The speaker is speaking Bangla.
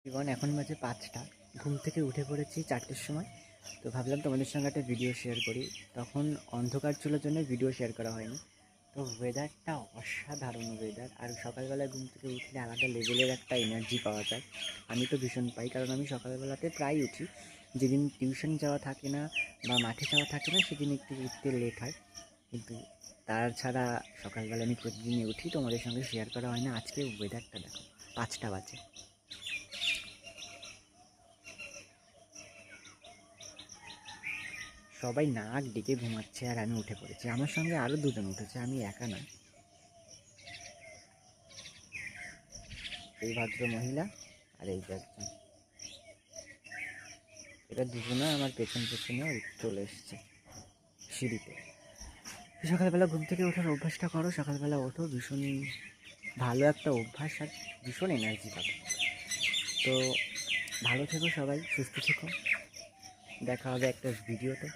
জীবন এখন বাজে ৫টা। ঘুম থেকে উঠে পড়েছি ৪টের সময়। তো ভাবলাম তোমাদের সঙ্গে একটা ভিডিও শেয়ার করি। তখন অন্ধকার ছিল জন্য ভিডিও শেয়ার করা হয়নি। তো ওয়েদারটা অসাধারণ ওয়েদার, আর সকালবেলায় ঘুম থেকে উঠলে আলাদা লেভেলের একটা এনার্জি পাওয়া যায়। আমি তো ভীষণ পাই, কারণ আমি সকালবেলাতে প্রায় উঠি। যেদিন টিউশন যাওয়া থাকে না বা মাঠে যাওয়া থাকে না সেদিন একটু উঠতে লেট হয়, কিন্তু তাছাড়া সকালবেলা আমি প্রতিদিনই উঠি। তোমাদের সঙ্গে শেয়ার করা হয় না। আজকে ওয়েদারটা দেখো, ৫টা বাজে। সবাই নাক ডেকে ঘুমাচ্ছে আর আমি উঠে পড়েছি। আমার সঙ্গে আরও দুজন উঠেছে, আমি একা না। এই ভদ্র মহিলা আর এই যে একজন, এরা দুজনে আমার পেছন পেছনে চলে এসছে সিঁড়িতে। সকালবেলা ঘুম থেকে ওঠার অভ্যাসটা করো, সকালবেলা ওঠো, ভীষণ ভালো একটা অভ্যাস আর ভীষণ এনার্জি পাবে। তো ভালো থেকো সবাই, সুস্থ থেকো, দেখা হবে একটা ভিডিওতে।